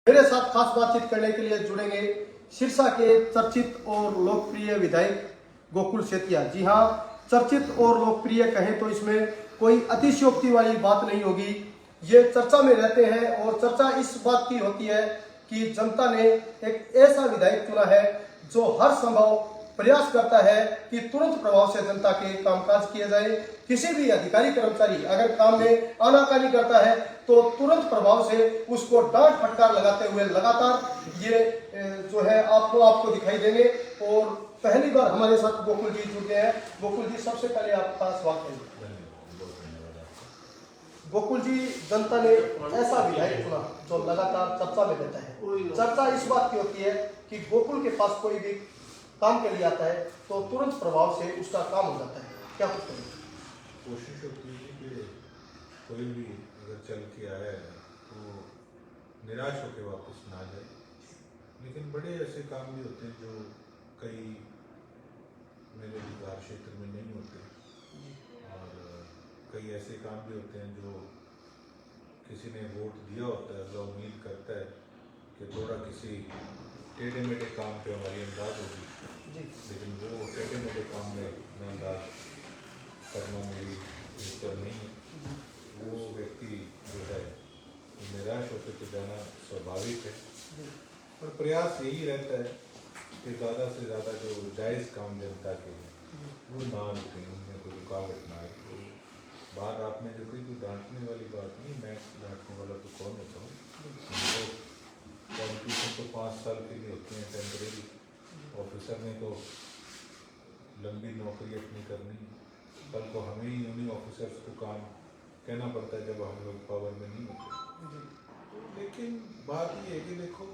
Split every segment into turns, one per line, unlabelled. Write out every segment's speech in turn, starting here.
मेरे साथ खास बातचीत करने के लिए जुड़ेंगे सिरसा के चर्चित और लोकप्रिय विधायक गोकुल सेतिया। जी हाँ, चर्चित और लोकप्रिय कहें तो इसमें कोई अतिशयोक्ति वाली बात नहीं होगी। ये चर्चा में रहते हैं और चर्चा इस बात की होती है कि जनता ने एक ऐसा विधायक चुना है जो हर संभव प्रयास करता है कि तुरंत प्रभाव से जनता के कामकाज किए जाए। किसी भी अधिकारी कर्मचारी अगर काम में आनाकानी करता है तो तुरंत प्रभाव से उसको डांट फटकार लगाते हुए लगातार ये जो है आपको दिखाई देंगे। और पहली बार हमारे साथ गोकुल जी जुड़े हैं। गोकुल जी, सबसे पहले आपका स्वागत है। गोकुल जी, जनता ने ऐसा विधायक चुना जो लगातार चर्चा में रहता है। चर्चा इस बात की होती है कि गोकुल के पास कोई भी काम के लिए आता है तो तुरंत प्रभाव से उसका काम हो जाता है। क्या कुछ करें?
कोशिश होती है कि कोई भी अगर चल के आया है तो निराश होकर वापस ना जाए, लेकिन बड़े ऐसे काम भी होते हैं जो कई मेरे अधिकार क्षेत्र में नहीं होते, और कई ऐसे काम भी होते हैं जो किसी ने वोट दिया होता है, जो उम्मीद करता है कि थोड़ा किसी टेढ़े मेढ़े काम पे हमारी इमदाद होगी, लेकिन वो टेढ़े मेढ़े काम में इमदाद करना मेरी बेहतर नहीं है। वो व्यक्ति जो है निराश होकर के जाना स्वाभाविक है, और प्रयास यही रहता है कि ज़्यादा से ज़्यादा जो जायज़ काम जनता के हैं वो ना रुकें, उनमें कोई रुकावट ना आए। तो बात आपने जो कही कोई डांटने वाली बात नहीं, मैं डांटने वाला तो कौन होता हूँ। तो पॉलिटिशियन तो 5 साल के लिए होते हैं टेम्परेरी, ऑफिसर ने तो लंबी नौकरी अपनी करनी है। कल को हमें ही उन्हीं ऑफिसर्स को काम कहना पड़ता है जब हम लोग पावर में नहीं होते। लेकिन बात ये है कि देखो,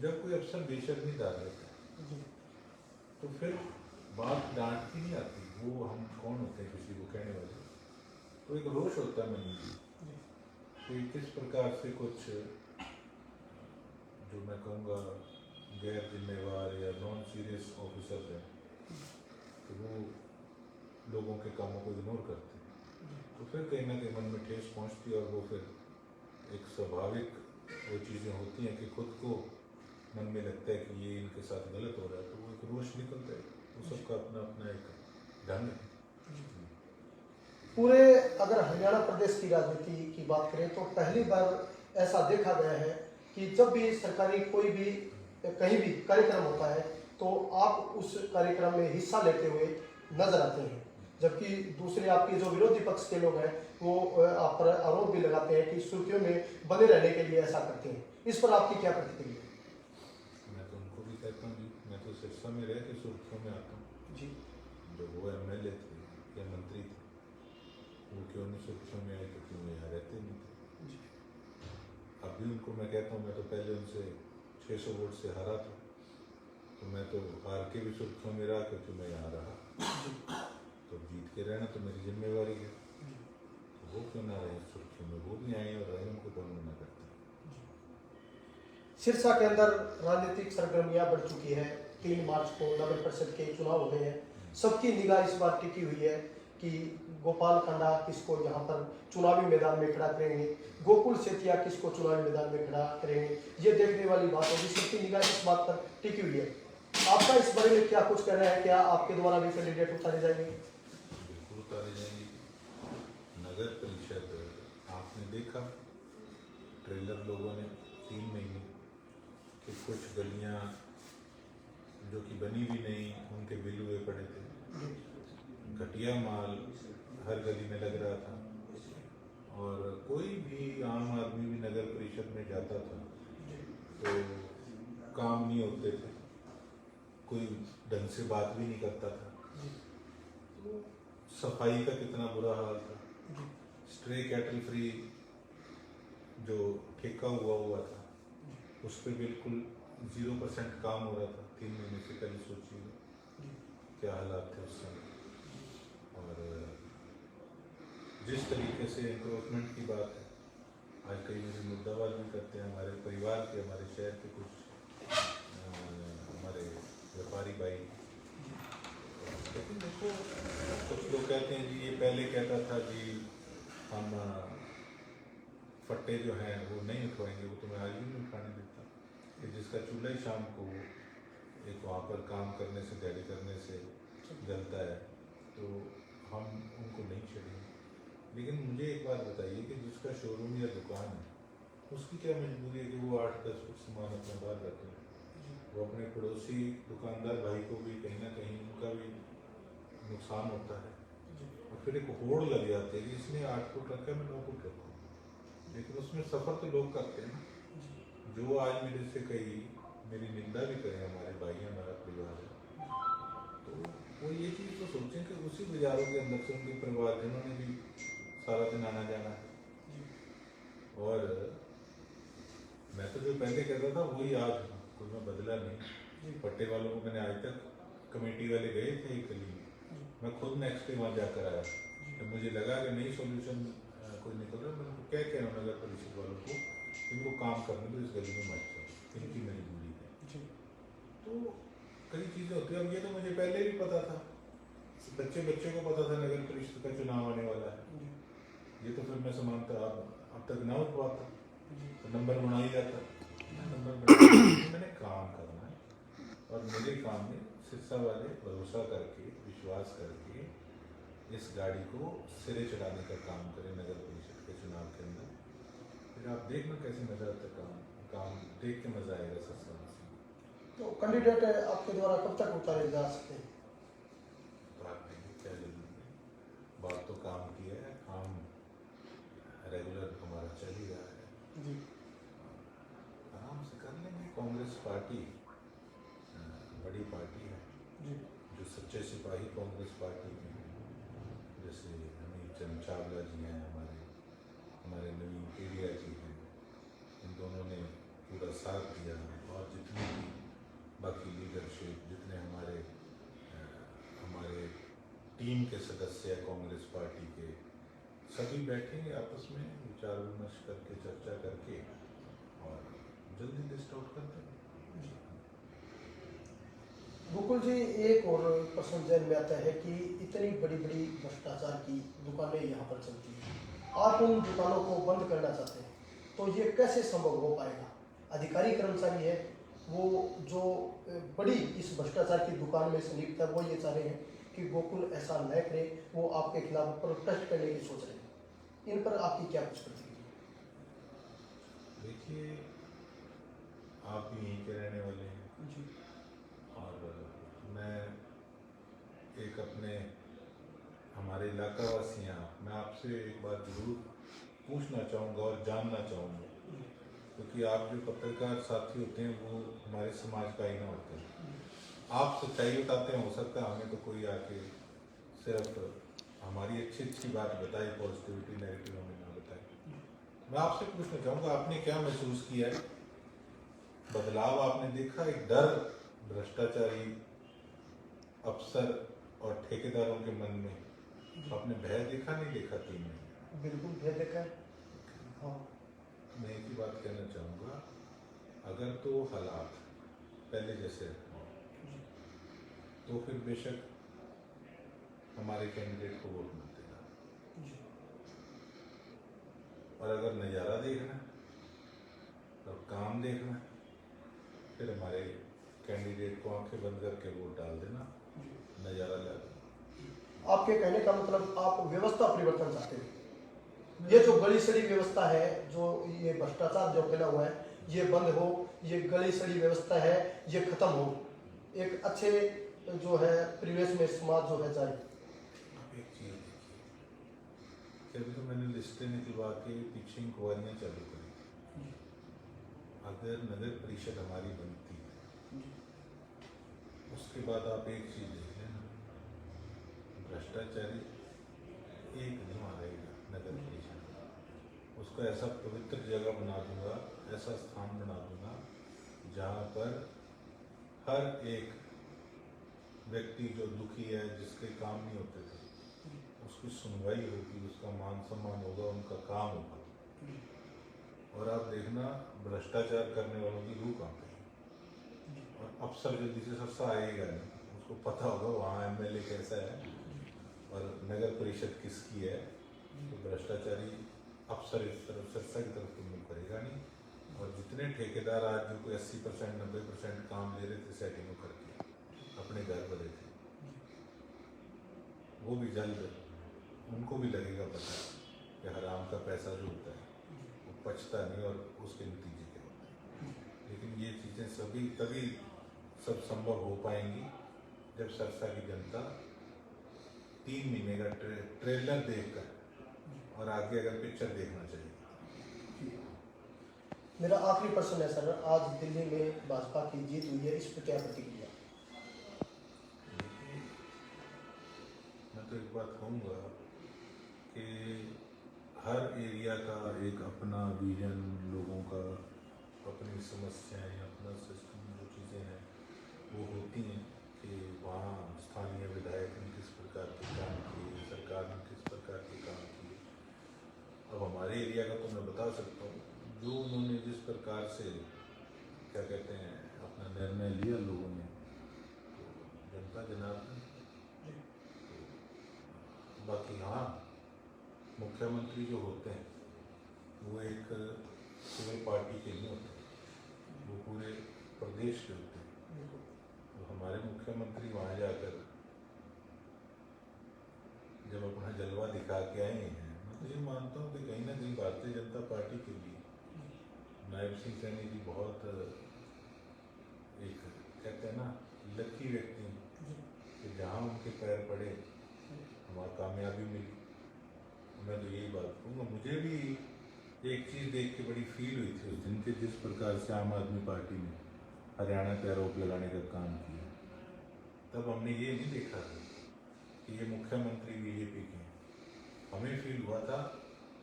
जब कोई अफसर बेशर्मीदार रहता है तो फिर बात डांट की नहीं आती। वो हम कौन होते हैं किसी को कहने वाले? तो एक रोष होता है मन में कि किस प्रकार से कुछ जो मैं कहूँगा गैर जिम्मेवार या नॉन सीरियस ऑफिसर्स हैं तो वो लोगों के कामों को इग्नोर करते हैं। तो फिर कहीं ना कहीं मन में ठेस पहुँचती है, और वो फिर एक स्वाभाविक वो चीज़ें होती हैं कि खुद को मन में लगता है कि ये इनके साथ गलत हो रहा है, तो वो एक रोष निकलता है। वो सबका अपना अपना एक ढंग है।
पूरे अगर हरियाणा प्रदेश की राजनीति की बात करें तो पहली बार ऐसा देखा गया है कि जब भी सरकारी कोई भी कहीं भी कार्यक्रम होता है तो आप उस कार्यक्रम में हिस्सा लेते हुए नजर आते हैं, जबकि दूसरे आपके जो विरोधी पक्ष के लोग हैं वो आप पर आरोप भी लगाते हैं कि सुर्खियों में बने रहने के लिए ऐसा करते हैं। इस पर आपकी क्या प्रतिक्रिया?
मैं तो उनको भी कहता हूँ जी, मैं तो सिरसा में रह के सुर्खियों में आता हूँ
जी।
जो वो MLA थे या मंत्री थे, वो क्यों नहीं सुर्खियों में आए? क्योंकि वो यहाँ रहते नहीं थे। अभी उनको मैं कहता हूँ, मैं तो पहले उनसे 600 वोट से हारा था, तो मैं तो हार के भी सुर्खियों में रहा क्योंकि मैं यहाँ रहा। तो जीत के रहना तो मेरी जिम्मेवारी है। तो वो क्यों ना रहे सुर्खियों में? वो भी आए और रहे, उनको कौन मना करता है?
सिरसा के अंदर राजनीतिक सरगर्मियां बढ़ चुकी है। 3 मार्च को नगर परिषद के चुनाव हो गए हैं। सबकी निगाह इस बार टिकी हुई है कि गोपाल कांडा किसको यहाँ पर चुनावी मैदान में खड़ा करेंगे, गोकुल सेतिया किसको चुनावी मैदान में खड़ा करेंगे। ये देखने वाली बात होगी। सबकी निगाह इस बात पर टिकी हुई है। आपका इस बारे में क्या कुछ कहना है? क्या आपके द्वारा भी कैंडिडेट उतारे जाएंगे?
बिल्कुल उतारे जाएंगे। नगर परिषद आपने देखा ट्रेलर लोगों ने 3 महीने कि कुछ गलियां जो कि बनी भी नहीं, उनके बिल हुए पड़े थे, घटिया माल हर गली में लग रहा था, और कोई भी आम आदमी भी नगर परिषद में जाता था तो काम नहीं होते थे, कोई ढंग से बात भी नहीं करता था। तो सफाई का कितना बुरा हाल था। स्ट्रे कैटल फ्री जो ठेका हुआ था उस पर बिल्कुल 0% काम हो रहा था 3 महीने से। कल सोचिए क्या हालात थे उस समय। और जिस तरीके से एनक्रोचमेंट की बात है, आज कई मुझे मुद्दाबाज भी करते हैं हमारे परिवार के, हमारे शहर के कुछ हमारे व्यापारी भाई। लेकिन देखो, कुछ लोग कहते हैं जी ये पहले कहता था जी हम फट्टे जो हैं वो नहीं उठवाएंगे, वो तो मैं आज भी नहीं उठाने जिसका चूल्हा ही शाम को एक वहाँ पर काम करने से, दिहाड़ी करने से जलता है, तो हम उनको नहीं छेड़ेंगे। लेकिन मुझे एक बात बताइए कि जिसका शोरूम या दुकान है, उसकी क्या मजबूरी है कि वो 8-10 फुट सामान अपने बाहर रखे? वो अपने पड़ोसी दुकानदार भाई को भी कहीं ना कहीं उनका भी नुकसान होता है। और फिर एक होड़ लग जाती है कि इसने 8 फुट रखा, मैं 9 फुट रखूँ। लेकिन उसमें सफ़र तो लोग करते हैं ना। जो आज मेरे से कई मेरी निंदा भी करें, हमारे भाई हैं, हमारा परिवार है, तो वो ये चीज़ तो सोचें कि उसी बाजारों के अंदर से उनके परिवारजनों ने भी सारा दिन आना जाना है। और मैं तो जो पहले कहता था वही आज कुछ मैं बदला नहीं। पट्टे वालों को मैंने आज तक, कमेटी वाले गए थे एक गली में, मैं खुद नेक्स्ट डे वहाँ जाकर आया। जब मुझे लगा कि नई सॉल्यूशन कोई निकल रहा है, मैंने उनको क्या कहना नगर परिषद वालों को, इनको काम करने दो, इस गली में मत जाओ, इनकी मजबूरी है। तो कई चीज़ें होती हैं। अब ये तो मुझे पहले भी पता था, बच्चे को पता था नगर परिषद का चुनाव आने वाला है। ये तो फिर मैं समानता अब तक ना उठ पाता, तो नंबर बना ही जाता। नंबर बना मैंने काम करना है, और मेरे काम में सिरसा वाले भरोसा करके, विश्वास करके इस गाड़ी को सिरे चढ़ाने का काम करें नगर परिषद के चुनाव के अंदर। फिर आप देखना कैसे नजर आता काम देख के मजा आएगा सिरसा में।
तो कैंडिडेट आपके द्वारा कब तक उतारे जा सकते हैं?
बात नहीं, क्या जरूरी है, बात तो काम की है, काम रेगुलर हमारा चल ही रहा है
जी।
आराम से कर लेंगे। कांग्रेस पार्टी बड़ी पार्टी है
जी।
जो सच्चे सिपाही कांग्रेस पार्टी के हैं, जैसे अमित चंद चावला जी हैं, हमारे नवीन केडिया जी हैं, इन दोनों ने पूरा साथ दिया। और जितनी भी बाकी लीडरशिप, जितने हमारे टीम के सदस्य हैं कांग्रेस पार्टी के, सभी बैठेंगे आपस में विचार विमर्श करके, चर्चा करके, और जल्दी लिस्ट आउट कर देंगे।
गोकुल जी, एक और प्रश्न जहन में आता है कि इतनी बड़ी बड़ी भ्रष्टाचार की दुकानें यहाँ पर चलती हैं, आप उन दुकानों को बंद करना चाहते हैं, तो ये कैसे संभव हो पाएगा? अधिकारी कर्मचारी है, वो जो बड़ी इस भ्रष्टाचार की दुकान में संलिप्त है, वो ये चाह रहे हैं कि गोकुल ऐसा न करे, वो आपके खिलाफ प्रोटेस्ट करने की सोच रहे हैं। इन पर आपकी क्या कुछ प्रतिक्रिया?
देखिए, आप भी यहीं के रहने वाले हैं
जी।
और मैं एक अपने हमारे इलाका वासी हैं, मैं आपसे एक बात जरूर पूछना चाहूँगा और जानना चाहूँगा, क्योंकि आप जो पत्रकार साथी होते हैं वो हमारे समाज का आईना होते हैं। आप सच्चाई बताते हैं, हो सकता है हमें तो कोई आके सिर्फ हमारी अच्छी बात बताए, पॉजिटिविटी नेगेटिव हमें ना बताए। मैं आपसे पूछना चाहूँगा, आपने क्या महसूस किया है? बदलाव आपने देखा? एक डर भ्रष्टाचारी अफसर और ठेकेदारों के मन में आपने भय देखा, नहीं देखा? 3 महीने
बिल्कुल भय देखा है। हाँ।
मैं एक ही बात कहना चाहूँगा, अगर तो हालात पहले जैसे हों, तो फिर बेशक हमारे कैंडिडेट को वोट मत देना। और अगर नज़ारा देखना और काम देखना, फिर हमारे कैंडिडेट को आंखें बंद करके वोट डाल देना, नज़ारा ला देना।
आपके कहने का मतलब आप व्यवस्था परिवर्तन चाहते हैं? ये जो गली सड़ी व्यवस्था है, जो ये भ्रष्टाचार जो फैला हुआ है, ये बंद हो, ये गली सड़ी व्यवस्था है, ये खत्म हो, एक अच्छे जो है परिवेश में समाज जो है जाए।
आप एक चीज़ देखिए, अभी तो मैंने लिस्टें निकलवा के पीछे इंक्वायरियाँ चालू करी। अगर नगर परिषद हमारी बनती है, उसके बाद आप एक चीज़ देख लेना, भ्रष्टाचारी एक नहीं मारेगा नगर परिषद। उसको ऐसा पवित्र जगह बना दूंगा, ऐसा स्थान बना दूंगा जहाँ पर हर एक व्यक्ति जो दुखी है, जिसके काम नहीं होते थे, उसकी सुनवाई होगी, उसका मान सम्मान होगा, उनका काम होगा। और आप देखना, भ्रष्टाचार करने वालों की रूह कांपेगी। और अफसर जल्दी से सरसा आएगा नहीं, उसको पता होगा वहाँ एमएलए कैसा है और नगर परिषद किसकी है। तो भ्रष्टाचारी अफसर इस तरफ सरसा की तरफ तो मुँह करेगा नहीं, और जितने ठेकेदार आज जो कोई 80% 90% काम ले रहे थे सेटिंग करके अपने घर बने थे, वो भी जल्द उनको भी लगेगा पता कि हराम का पैसा जो होता है वो पचता नहीं और उसके नतीजे क्या होते हैं। लेकिन ये चीज़ें सभी तभी सब संभव हो पाएंगी जब सरसा की जनता 3 महीने का ट्रेलर देखकर और आगे अगर पिक्चर देखना चाहिए।
मेरा आखिरी प्रश्न है सर, आज दिल्ली में भाजपा की जीत हुई है, इस पर क्या प्रतिक्रिया?
मैं तो एक बात कहूँगा कि हर एरिया का एक अपना विजन, लोगों का अपनी समस्याएं, अपना सिस्टम, जो चीज़ें हैं वो होती हैं कि वहाँ स्थानीय विधायक ने किस प्रकार के काम किए, सरकार ने किस प्रकार के काम किए। अब हमारे एरिया का तो मैं बता सकता हूँ, जो उन्होंने जिस प्रकार से क्या कहते हैं अपना निर्णय लिया लोगों ने, तो जनता जनार्दन। बाकी हाँ, मुख्यमंत्री जो होते हैं वो एक केवल पार्टी के नहीं होते, वो पूरे प्रदेश के होते हैं। तो हमारे मुख्यमंत्री वहाँ जाकर जब अपना जलवा दिखा के आए हैं, मैं तो ये मानता हूँ कि कहीं ना कहीं भारतीय जनता पार्टी के लिए नायब सिंह सैनी जी बहुत एक कहते हैं ना लकी व्यक्ति हैं कि जहाँ उनके पैर पड़े वहाँ कामयाबी मिली। मैं तो यही बात कहूँगा। मुझे भी एक चीज़ देख के बड़ी फील हुई थी उस दिन के, जिस प्रकार से आम आदमी पार्टी ने हरियाणा पे आरोप लगाने का काम किया, तब हमने ये नहीं देखा था कि ये मुख्यमंत्री बीजेपी के हैं। हमें फील हुआ था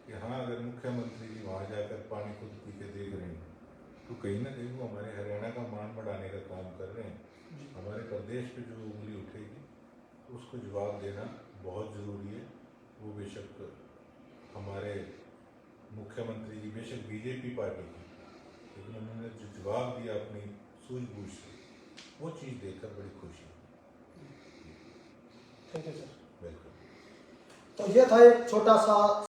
कि हाँ, अगर मुख्यमंत्री जी वहाँ जाकर पानी खुद पी के देख रहे हैं तो कहीं ना कहीं वो हमारे हरियाणा का मान बढ़ाने का काम कर रहे हैं। हमारे प्रदेश पे जो उंगली उठेगी उसको जवाब देना बहुत ज़रूरी है। वो बेशक हमारे मुख्यमंत्री जी बेशक बीजेपी पार्टी के, लेकिन उन्होंने जो जवाब दिया अपनी सूझबूझ से, वो चीज़ देखकर बड़ी खुशी हुई।
Thank you sir.
वेलकम।
तो ये था एक छोटा सा